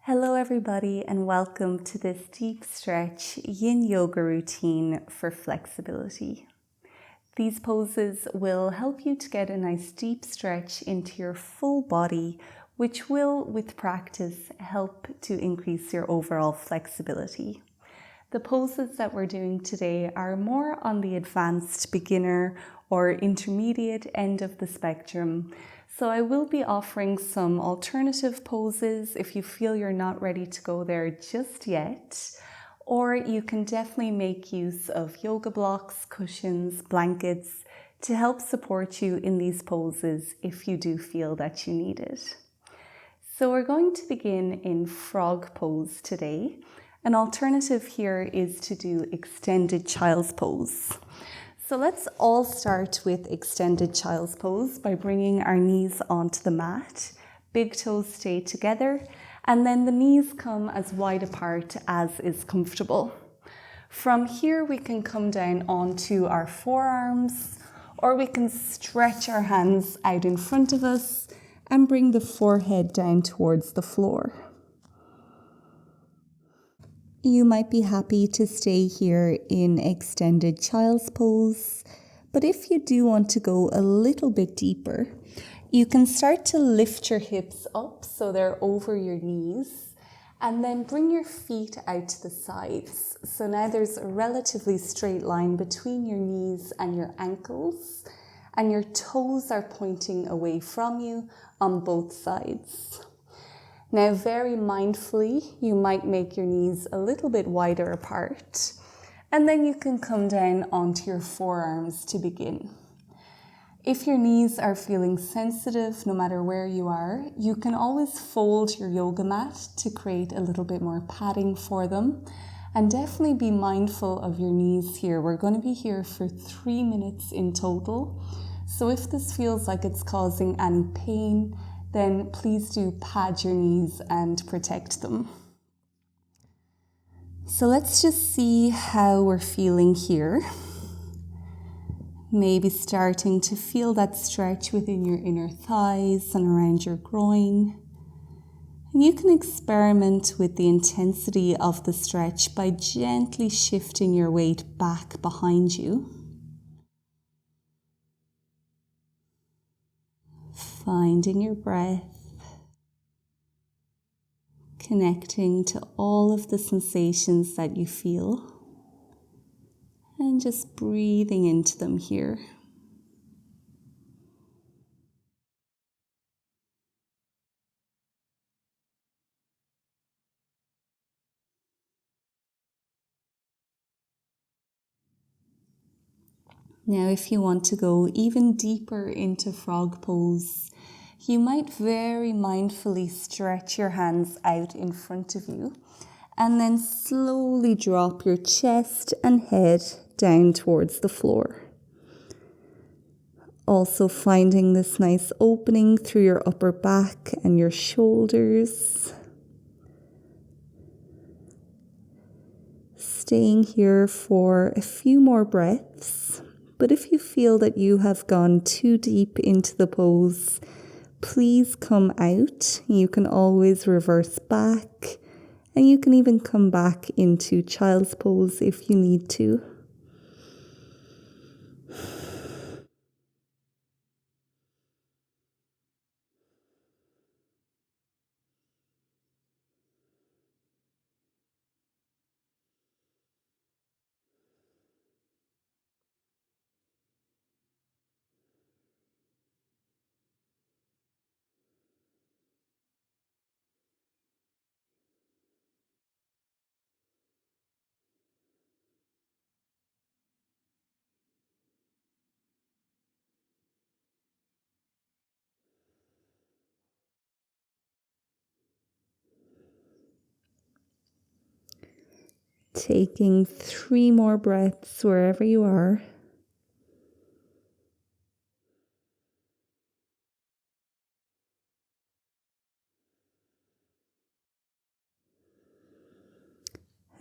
Hello everybody and welcome to this deep stretch yin yoga routine for flexibility. These poses will help you to get a nice deep stretch into your full body, which will, with practice, help to increase your overall flexibility. The poses that we're doing today are more on the advanced beginner or intermediate end of the spectrum. So I will be offering some alternative poses if you feel you're not ready to go there just yet. Or you can definitely make use of yoga blocks, cushions, blankets to help support you in these poses if you do feel that you need it. So we're going to begin in frog pose today. An alternative here is to do extended child's pose. So let's all start with extended child's pose by bringing our knees onto the mat. Big toes stay together, and then the knees come as wide apart as is comfortable. From here, we can come down onto our forearms, or we can stretch our hands out in front of us and bring the forehead down towards the floor. You might be happy to stay here in extended child's pose, but if you do want to go a little bit deeper, you can start to lift your hips up so they're over your knees, and then bring your feet out to the sides. So now there's a relatively straight line between your knees and your ankles, and your toes are pointing away from you on both sides. Now, very mindfully, you might make your knees a little bit wider apart, and then you can come down onto your forearms to begin. If your knees are feeling sensitive, no matter where you are, you can always fold your yoga mat to create a little bit more padding for them. And definitely be mindful of your knees here. We're going to be here for 3 minutes in total. So if this feels like it's causing any pain, then please do pad your knees and protect them. So let's just see how we're feeling here. Maybe starting to feel that stretch within your inner thighs and around your groin. And you can experiment with the intensity of the stretch by gently shifting your weight back behind you. Finding your breath, connecting to all of the sensations that you feel, and just breathing into them here. Now, if you want to go even deeper into frog pose, you might very mindfully stretch your hands out in front of you and then slowly drop your chest and head down towards the floor. Also finding this nice opening through your upper back and your shoulders. Staying here for a few more breaths. But if you feel that you have gone too deep into the pose, please come out. You can always reverse back, and you can even come back into child's pose if you need to. Taking 3 more breaths wherever you are.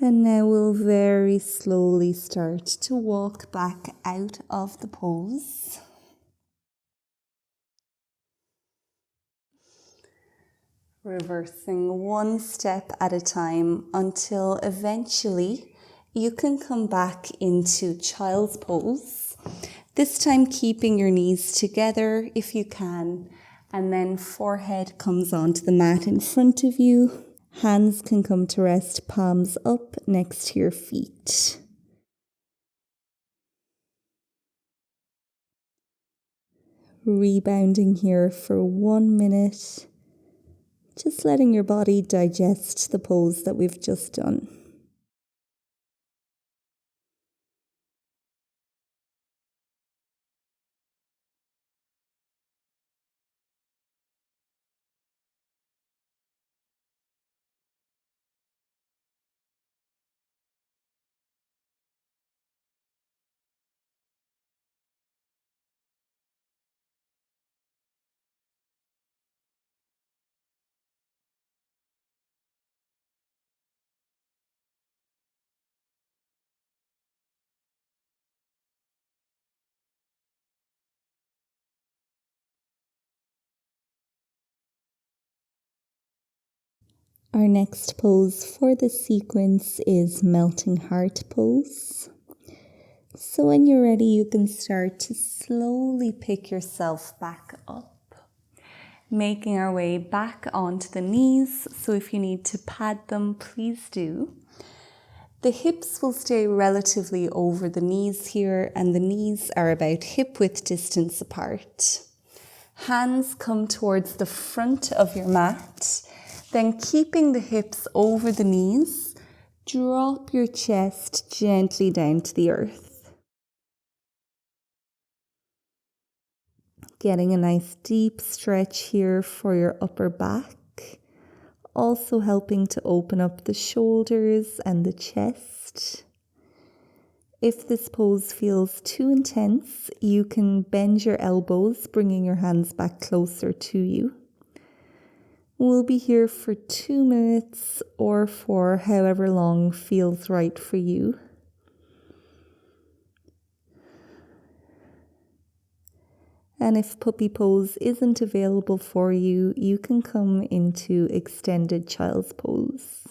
And now we'll very slowly start to walk back out of the pose. Reversing one step at a time until eventually you can come back into child's pose. This time keeping your knees together if you can, and then forehead comes onto the mat in front of you. Hands can come to rest, palms up next to your feet. Rebounding here for 1 minute. Just letting your body digest the pose that we've just done. Our next pose for the sequence is melting heart pose. So when you're ready, you can start to slowly pick yourself back up, making our way back onto the knees. So if you need to pad them, please do. The hips will stay relatively over the knees here, and the knees are about hip width distance apart. Hands come towards the front of your mat. Then keeping the hips over the knees, drop your chest gently down to the earth. Getting a nice deep stretch here for your upper back. Also helping to open up the shoulders and the chest. If this pose feels too intense, you can bend your elbows, bringing your hands back closer to you. We'll be here for 2 minutes or for however long feels right for you. And if puppy pose isn't available for you, you can come into extended child's pose.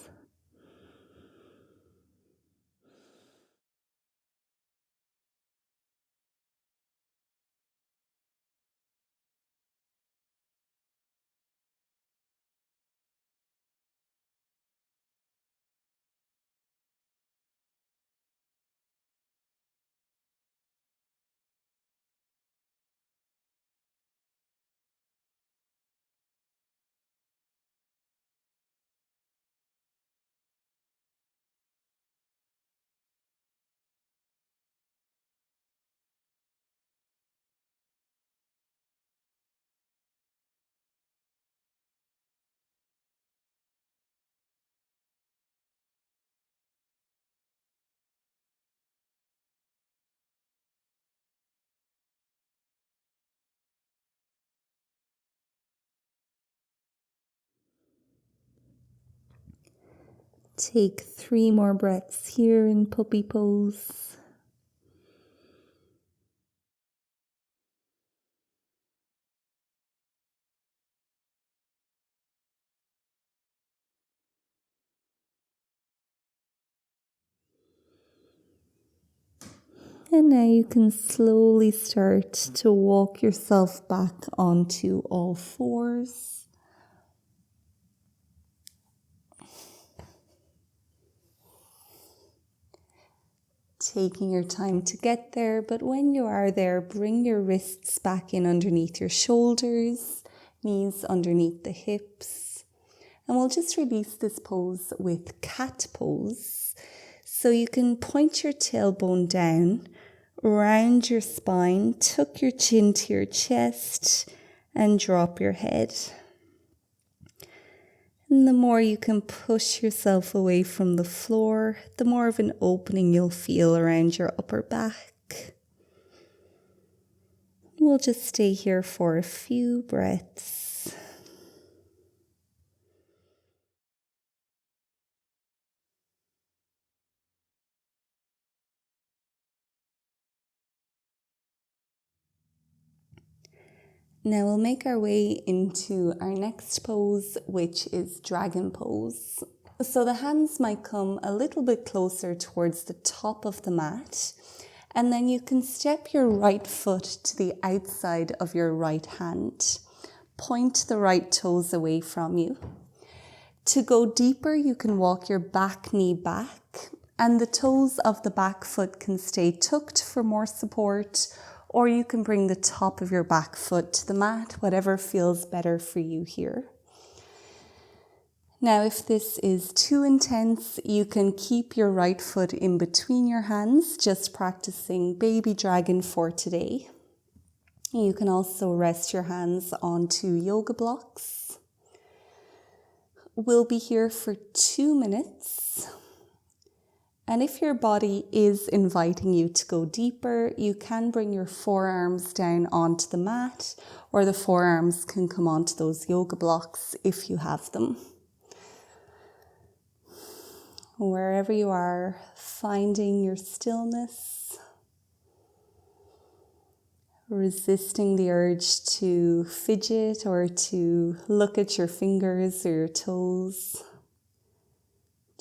Take 3 more breaths here in puppy pose. And now you can slowly start to walk yourself back onto all fours. Taking your time to get there, but when you are there, bring your wrists back in underneath your shoulders, knees underneath the hips. And we'll just release this pose with cat pose. So you can point your tailbone down, round your spine, tuck your chin to your chest, and drop your head. And the more you can push yourself away from the floor, the more of an opening you'll feel around your upper back. We'll just stay here for a few breaths. Now we'll make our way into our next pose, which is dragon pose. So the hands might come a little bit closer towards the top of the mat, and then you can step your right foot to the outside of your right hand. Point the right toes away from you. To go deeper, you can walk your back knee back, and the toes of the back foot can stay tucked for more support, or you can bring the top of your back foot to the mat, whatever feels better for you here. Now, if this is too intense, you can keep your right foot in between your hands, just practicing baby dragon for today. You can also rest your hands onto yoga blocks. We'll be here for 2 minutes. And if your body is inviting you to go deeper, you can bring your forearms down onto the mat, or the forearms can come onto those yoga blocks if you have them. Wherever you are, finding your stillness, resisting the urge to fidget or to look at your fingers or your toes.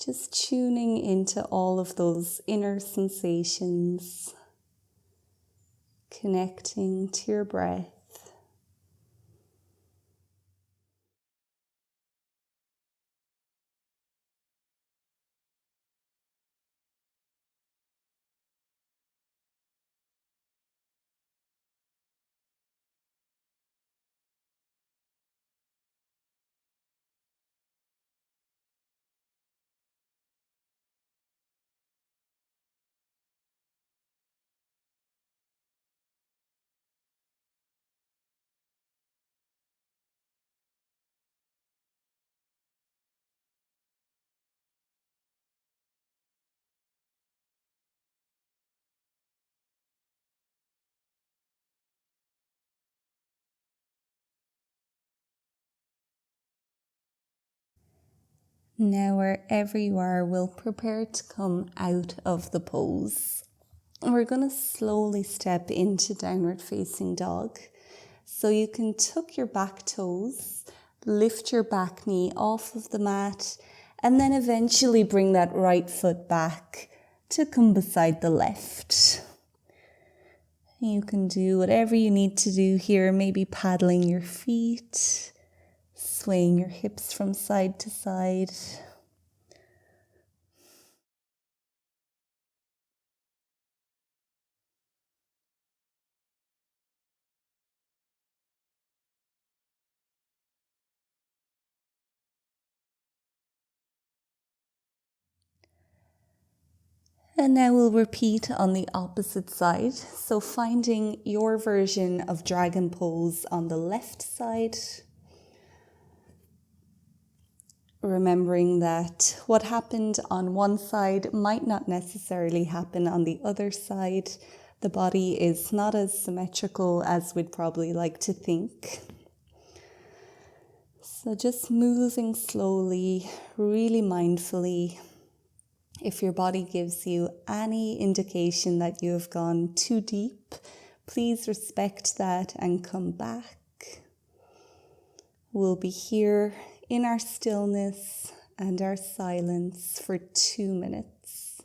Just tuning into all of those inner sensations, connecting to your breath. Now, wherever you are, we'll prepare to come out of the pose. We're going to slowly step into downward facing dog. So you can tuck your back toes, lift your back knee off of the mat, and then eventually bring that right foot back to come beside the left. You can do whatever you need to do here, maybe paddling your feet, swaying your hips from side to side. And now we'll repeat on the opposite side. So finding your version of dragon pose on the left side. Remembering that what happened on one side might not necessarily happen on the other side. The body is not as symmetrical as we'd probably like to think. So just moving slowly, really mindfully. If your body gives you any indication that you have gone too deep, please respect that and come back. We'll be here in our stillness and our silence for 2 minutes.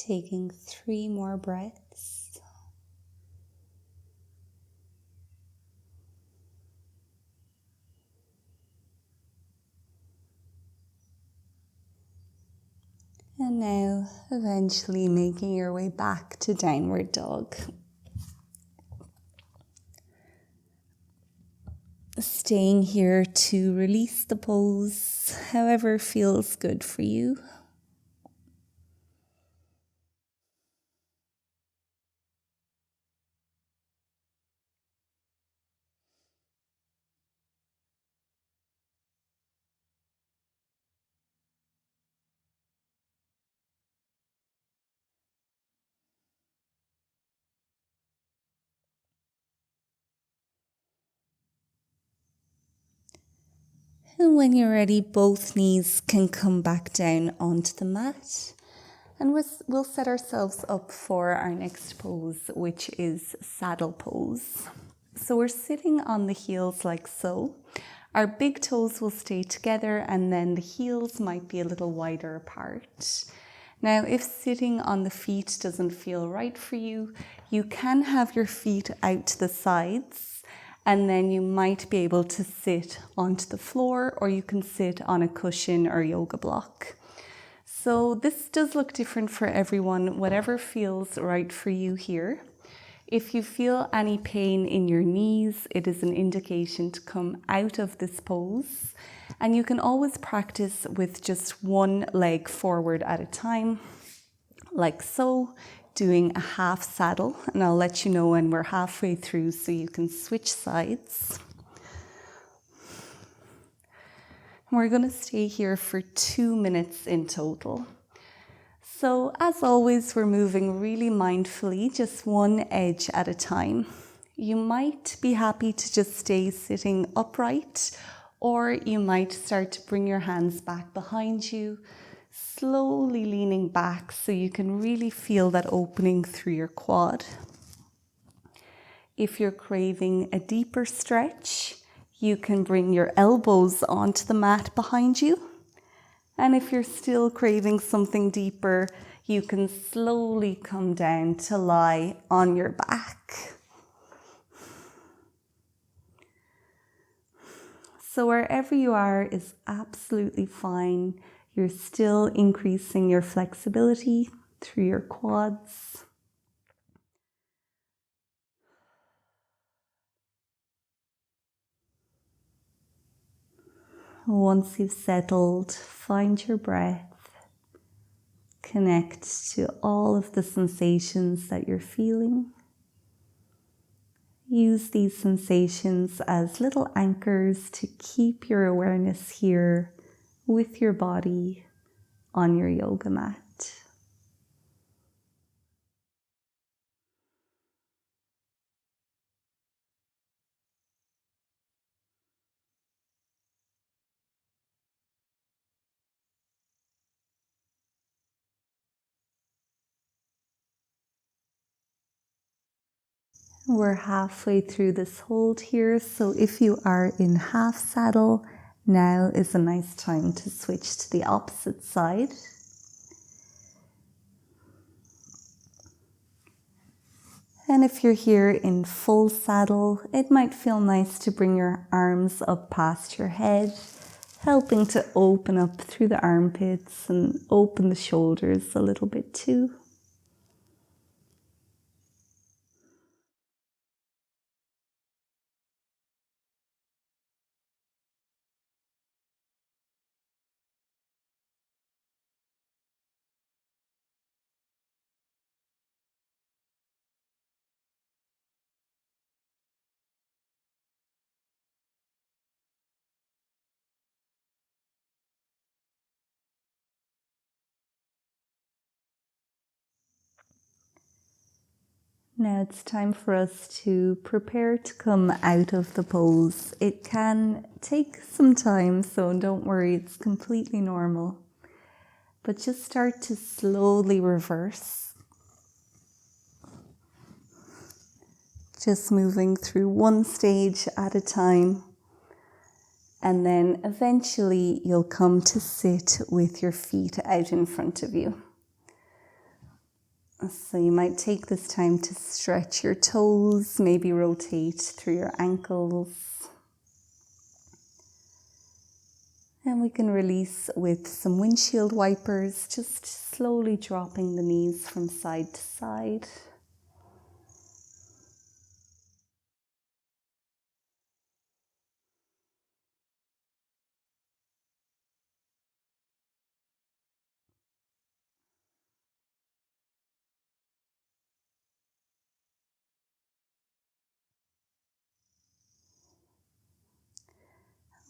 Taking 3 more breaths. And now eventually making your way back to downward dog. Staying here to release the pose however feels good for you. And when you're ready, both knees can come back down onto the mat. And we'll set ourselves up for our next pose, which is saddle pose. So we're sitting on the heels like so. Our big toes will stay together and then the heels might be a little wider apart. Now, if sitting on the feet doesn't feel right for you, you can have your feet out to the sides. And then you might be able to sit onto the floor, or you can sit on a cushion or yoga block. So this does look different for everyone, whatever feels right for you here. If you feel any pain in your knees, it is an indication to come out of this pose. And you can always practice with just one leg forward at a time, like so. Doing a half saddle, and I'll let you know when we're halfway through so you can switch sides. We're going to stay here for 2 minutes in total. So as always, we're moving really mindfully, just one edge at a time. You might be happy to just stay sitting upright, or you might start to bring your hands back behind you, slowly leaning back so you can really feel that opening through your quad. If you're craving a deeper stretch, you can bring your elbows onto the mat behind you. And if you're still craving something deeper, you can slowly come down to lie on your back. So wherever you are is absolutely fine. You're still increasing your flexibility through your quads. Once you've settled, find your breath. Connect to all of the sensations that you're feeling. Use these sensations as little anchors to keep your awareness here with your body on your yoga mat. We're halfway through this hold here, so if you are in half saddle, now is a nice time to switch to the opposite side. And if you're here in full saddle, it might feel nice to bring your arms up past your head, helping to open up through the armpits and open the shoulders a little bit too. Now it's time for us to prepare to come out of the pose. It can take some time, so don't worry, it's completely normal. But just start to slowly reverse. Just moving through one stage at a time. And then eventually you'll come to sit with your feet out in front of you. So you might take this time to stretch your toes, maybe rotate through your ankles. And we can release with some windshield wipers, just slowly dropping the knees from side to side.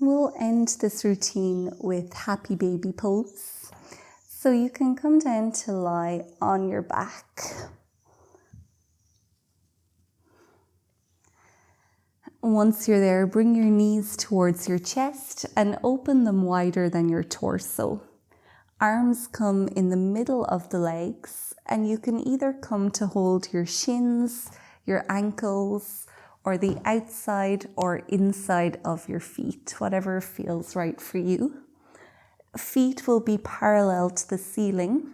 We'll end this routine with happy baby pose. So you can come down to lie on your back. Once you're there, bring your knees towards your chest and open them wider than your torso. Arms come in the middle of the legs, and you can either come to hold your shins, your ankles, or the outside or inside of your feet, whatever feels right for you. Feet will be parallel to the ceiling.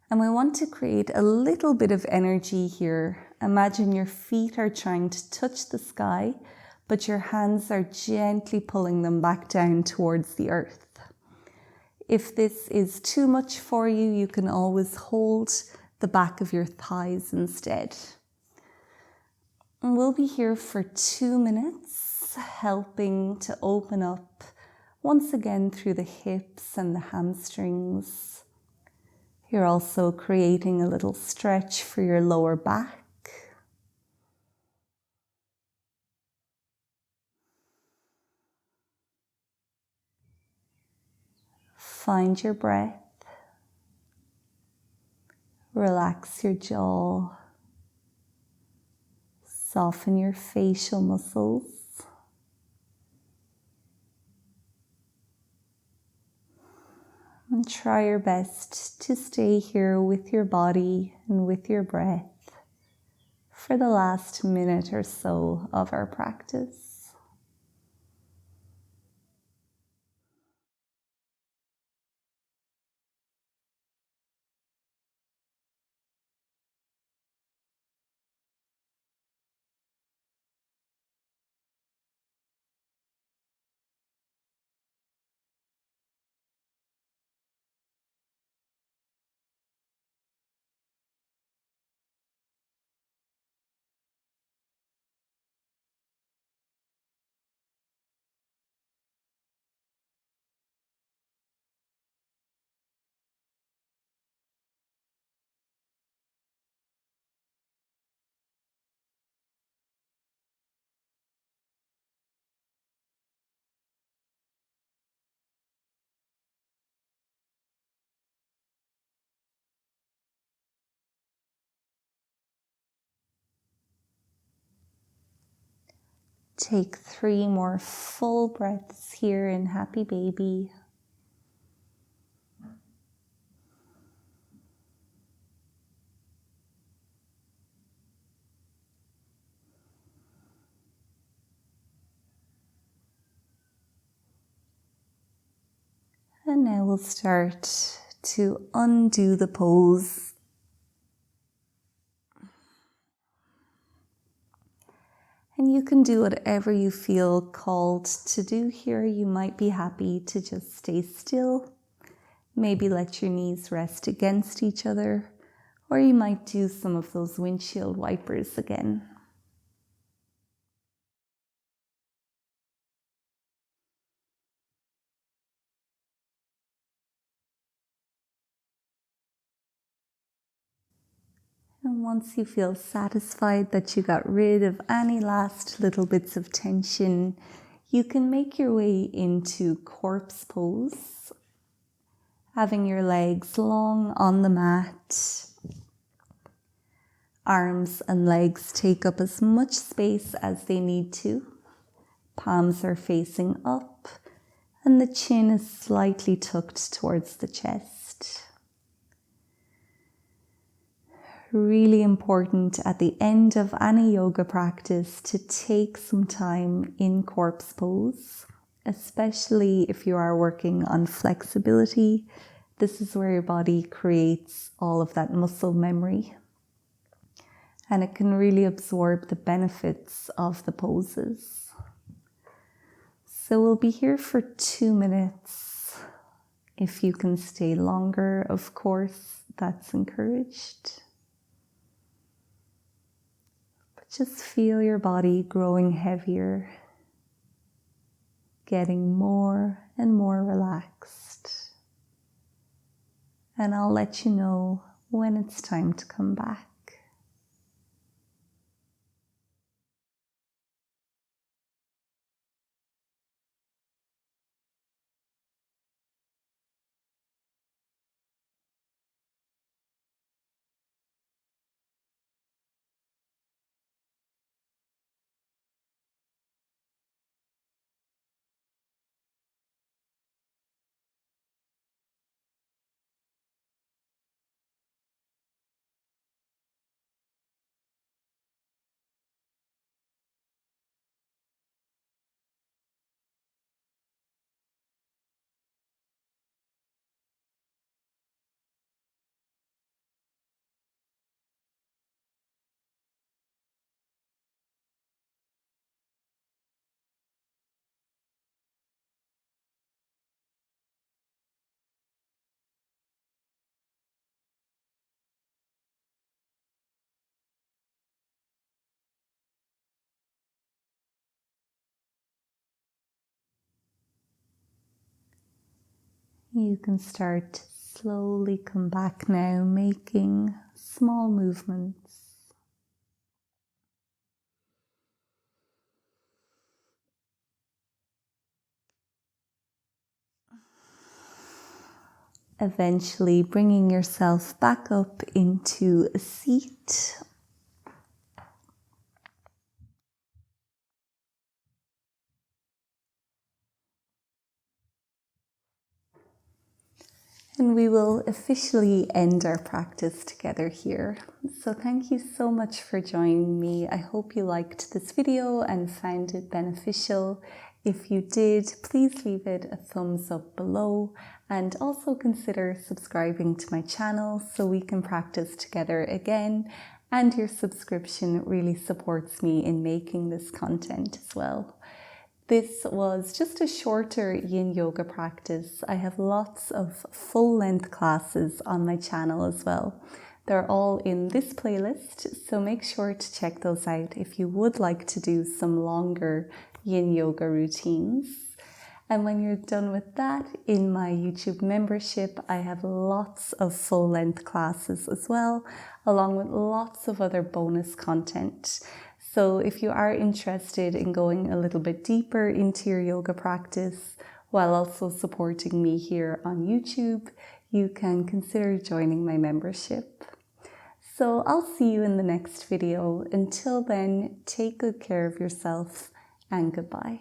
And we want to create a little bit of energy here. Imagine your feet are trying to touch the sky, but your hands are gently pulling them back down towards the earth. If this is too much for you, you can always hold the back of your thighs instead. And we'll be here for 2 minutes, helping to open up once again through the hips and the hamstrings. You're also creating a little stretch for your lower back. Find your breath. Relax your jaw. Soften your facial muscles. And try your best to stay here with your body and with your breath for the last minute or so of our practice. Take 3 more full breaths here in Happy Baby. And now we'll start to undo the pose. And you can do whatever you feel called to do here. You might be happy to just stay still. Maybe let your knees rest against each other. Or you might do some of those windshield wipers again. And once you feel satisfied that you got rid of any last little bits of tension, you can make your way into corpse pose, having your legs long on the mat. Arms and legs take up as much space as they need to. Palms are facing up, and the chin is slightly tucked towards the chest. Really important at the end of any yoga practice to take some time in corpse pose, especially if you are working on flexibility. This is where your body creates all of that muscle memory, and it can really absorb the benefits of the poses. So we'll be here for 2 minutes. If you can stay longer, of course, that's encouraged. But just feel your body growing heavier, getting more and more relaxed. And I'll let you know when it's time to come back. You can start to slowly come back now, making small movements. Eventually bringing yourself back up into a seat. And we will officially end our practice together here. So thank you so much for joining me. I hope you liked this video and found it beneficial. If you did, please leave it a thumbs up below, and also consider subscribing to my channel so we can practice together again. And your subscription really supports me in making this content as well. This was just a shorter yin yoga practice. I have lots of full-length classes on my channel as well. They're all in this playlist, so make sure to check those out if you would like to do some longer yin yoga routines. And when you're done with that, in my YouTube membership, I have lots of full-length classes as well, along with lots of other bonus content. So if you are interested in going a little bit deeper into your yoga practice while also supporting me here on YouTube, you can consider joining my membership. So I'll see you in the next video. Until then, take good care of yourself and goodbye.